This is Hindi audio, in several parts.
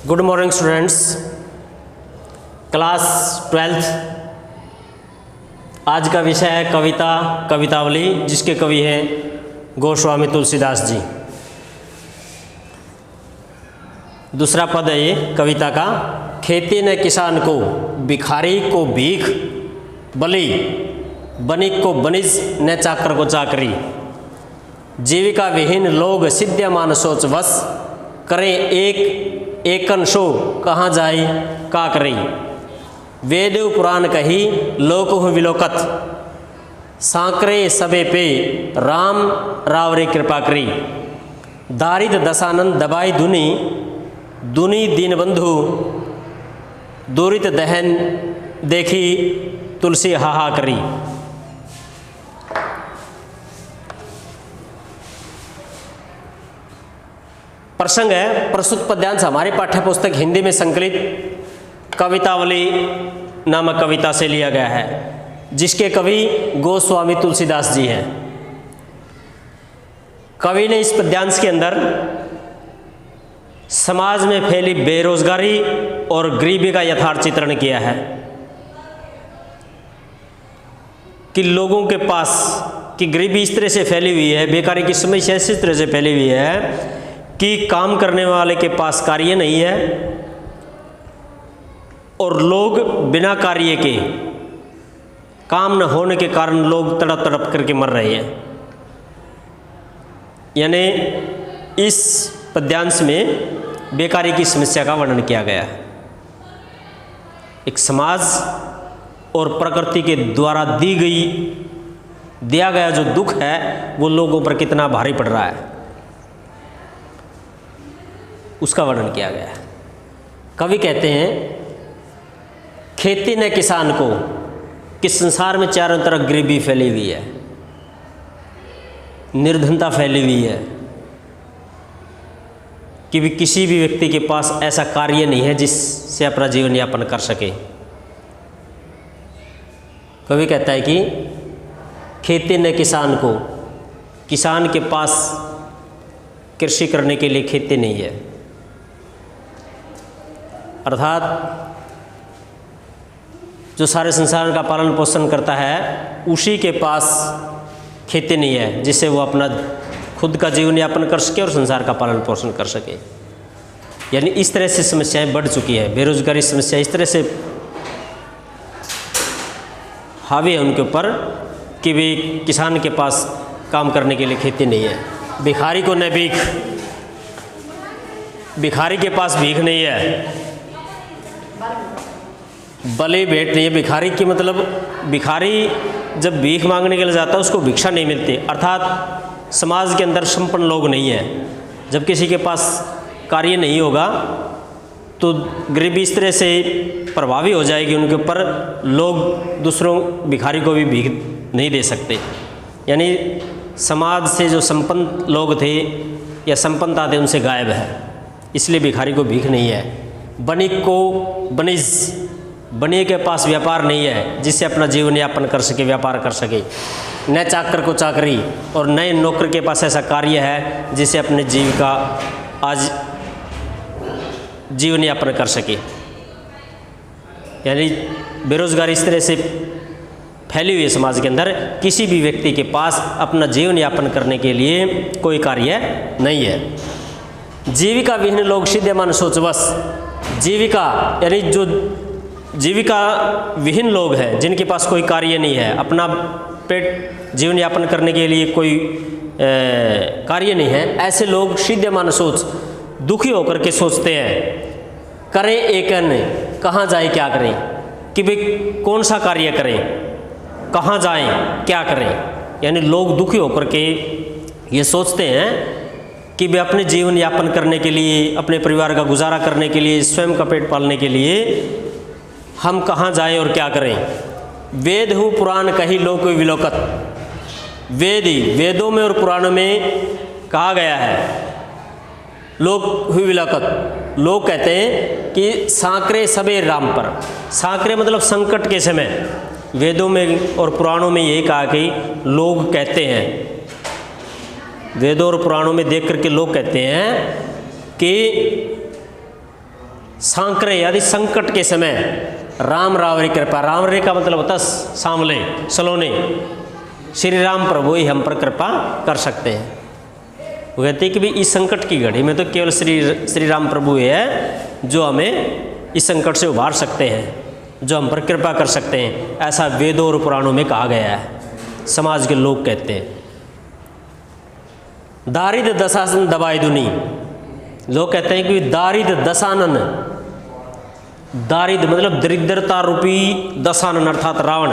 Good morning students, class 12th। आज का विषय है कविता कवितावली, जिसके कवि हैं गोस्वामी तुलसीदास जी। दूसरा पद है ये कविता का। खेती ने किसान को, भिखारी को भीख, बलि बनिक को बनिज, न चाकर को चाकरी। जीविका विहीन लोग सिद्ध्यमान सोच बस, करें एकन सो कहाँ जाए का करी। वेद पुराण कही लोक हूँ विलोकत, सांकरे सबे पे राम रावरे कृपा करी। दारिद दशानंद दबाई दुनी, दुनी दीनबंधु दूरित दहन देखी, तुलसी हाहा करी। प्रसंग है प्रस्तुत पद्यांश हमारे पाठ्य पुस्तक हिंदी में संकलित कवितावली नामक कविता से लिया गया है, जिसके कवि गोस्वामी तुलसीदास जी हैं। कवि ने इस पद्यांश के अंदर समाज में फैली बेरोजगारी और गरीबी का यथार्थ चित्रण किया है कि लोगों के पास कि गरीबी इस तरह से फैली हुई है, बेकारी की समस्या इस तरह से फैली हुई है कि काम करने वाले के पास कार्य नहीं है और लोग बिना कार्य के, काम न होने के कारण लोग तड़प तड़प करके मर रहे हैं। यानी इस पद्यांश में बेकारी की समस्या का वर्णन किया गया है। एक समाज और प्रकृति के द्वारा दिया गया जो दुख है वो लोगों पर कितना भारी पड़ रहा है, उसका वर्णन किया गया है। कवि कहते हैं खेती ने किसान को, कि संसार में चारों तरफ गरीबी फैली हुई है, निर्धनता फैली हुई है, कि भी किसी भी व्यक्ति के पास ऐसा कार्य नहीं है जिससे अपना जीवन यापन कर सके। कवि कहता है कि खेती ने किसान को, किसान के पास कृषि करने के लिए खेती नहीं है, अर्थात जो सारे संसार का पालन पोषण करता है उसी के पास खेती नहीं है जिससे वो अपना खुद का जीवन यापन कर सके और संसार का पालन पोषण कर सके। यानी इस तरह से समस्याएं बढ़ चुकी है, बेरोजगारी समस्या इस तरह से हावी है उनके ऊपर कि भी किसान के पास काम करने के लिए खेती नहीं है। भिखारी को न भीख, भिखारी के पास भीख नहीं है, बलि भेंट नहीं है। भिखारी की मतलब भिखारी जब भीख मांगने के लिए जाता है उसको भिक्षा नहीं मिलती, अर्थात समाज के अंदर संपन्न लोग नहीं है। जब किसी के पास कार्य नहीं होगा तो गरीबी इस तरह से प्रभावी हो जाएगी उनके ऊपर, लोग दूसरों भिखारी को भी भीख नहीं दे सकते। यानी समाज से जो संपन्न लोग थे या संपन्नता थे उनसे गायब है, इसलिए भिखारी को भीख नहीं है। बनिक को बनिज, बनिए के पास व्यापार नहीं है जिससे अपना जीवन यापन कर सके, व्यापार कर सके। न चाकर को चाकरी, और नए नौकर के पास ऐसा कार्य है जिससे अपने जीविका आज जीवन यापन कर सके। यानी बेरोजगारी इस तरह से फैली हुई है समाज के अंदर, किसी भी व्यक्ति के पास अपना जीवन यापन करने के लिए कोई कार्य नहीं है। जीविका विहीन लोग सिद्ध्यमान सोच बस, जीविका यानी जो जीविका विहीन लोग हैं जिनके पास कोई कार्य नहीं है, अपना पेट जीवन यापन करने के लिए कोई कार्य नहीं है, ऐसे लोग सिद्ध्यमान सोच दुखी होकर के सोचते हैं, करें एकन कहाँ जाए क्या करें, कि भाई कौन सा कार्य करें, कहाँ जाएं क्या करें। यानी लोग दुखी होकर के ये सोचते हैं कि वे अपने जीवन यापन करने के लिए, अपने परिवार का गुजारा करने के लिए, स्वयं का पेट पालने के लिए हम कहाँ जाएं और क्या करें। वेद हूँ पुराण कही लोक विलोकत, वेदों में और पुराणों में कहा गया है लोक हुई विलोकत। लोग कहते हैं कि सांकरे सबे राम पर, सांकरे मतलब संकट के समय, वेदों में और पुराणों में यही कहा कि लोग कहते हैं, वेदों और पुराणों में देख करके लोग कहते हैं कि सांकरे यानी संकट के समय राम रावरी कृपा, राम रे का मतलब होता सामले सलोने, श्री राम प्रभु ही हम पर कृपा कर सकते हैं। वो कहते हैं कि भाई इस संकट की घड़ी में तो केवल श्री राम प्रभु ही है जो हमें इस संकट से उबार सकते हैं, जो हम पर कृपा कर सकते हैं। ऐसा वेदों और पुराणों में कहा गया है, समाज के लोग कहते हैं। दारिद्र दशानन दबाई दुनी, लोग कहते हैं कि दारिद्र दशानन, दारिद्र मतलब दरिद्रता रूपी दशानन अर्थात रावण,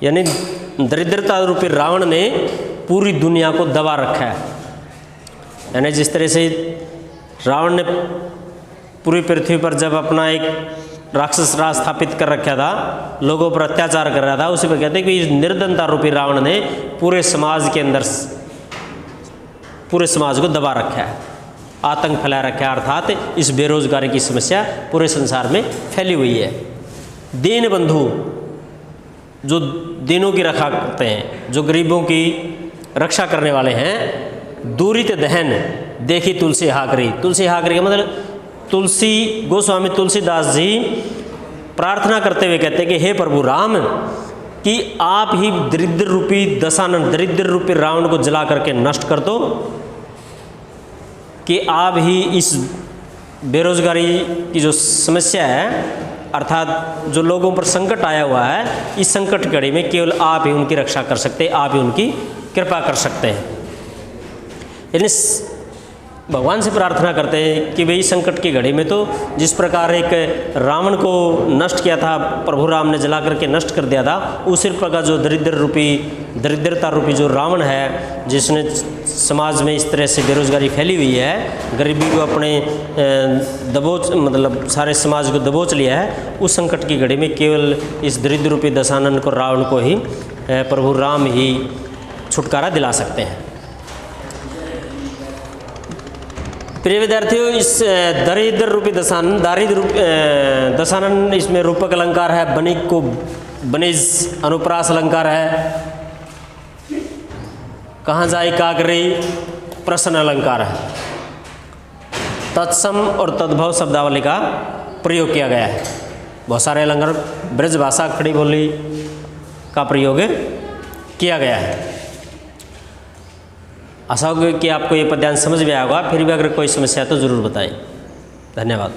यानी दरिद्रता रूपी रावण ने पूरी दुनिया को दबा रखा है। यानी जिस तरह से रावण ने पूरी पृथ्वी पर जब अपना एक राक्षस राज स्थापित कर रखा था, लोगों पर अत्याचार कर रहा था, उसी पर कहते हैं कि निर्धनता रूपी रावण ने पूरे समाज के अंदर पूरे समाज को दबा रखा है, आतंक फैला रखा है। अर्थात इस बेरोजगारी की समस्या पूरे संसार में फैली हुई है। दीन बंधु जो दीनों की रक्षा करते हैं, जो गरीबों की रक्षा करने वाले हैं। दूरित दहन देखी तुलसी हाकरी, तुलसी हाकरी का मतलब तुलसी गोस्वामी तुलसीदास जी प्रार्थना करते हुए कहते हैं कि हे प्रभु राम, कि आप ही दरिद्र रूपी दशानन, दरिद्र रूपी रावण को जला करके नष्ट कर दो, कि आप ही इस बेरोजगारी की जो समस्या है, अर्थात जो लोगों पर संकट आया हुआ है, इस संकट की घड़ी में केवल आप ही उनकी रक्षा कर सकते हैं, आप ही उनकी कृपा कर सकते हैं। यानी भगवान से प्रार्थना करते हैं कि भाई संकट की घड़ी में तो जिस प्रकार एक रावण को नष्ट किया था प्रभु राम ने, जला करके नष्ट कर दिया था, उसी प्रकार जो दरिद्रता रूपी जो रावण है, जिसने समाज में इस तरह से बेरोजगारी फैली हुई है, गरीबी को अपने दबोच मतलब सारे समाज को दबोच लिया है, उस संकट की घड़ी में केवल इस दरिद्र रूपी दशानन को, रावण को ही प्रभु राम ही छुटकारा दिला सकते हैं। प्रिय विद्यार्थियों, इस दरिद्र रूपी दशानन, दशानन इसमें रूपक अलंकार है, बनिक को बनिज अनुप्रास अलंकार है, कहाँ जाए काकरी प्रश्न अलंकार है, तत्सम और तद्भव शब्दावली का प्रयोग किया गया है। बहुत सारे अलंकार ब्रज भाषा खड़ी बोली का प्रयोग किया गया है। आशा होगी कि आपको ये पद्यांश समझ में आया होगा। फिर भी अगर कोई समस्या है तो ज़रूर बताएं। धन्यवाद।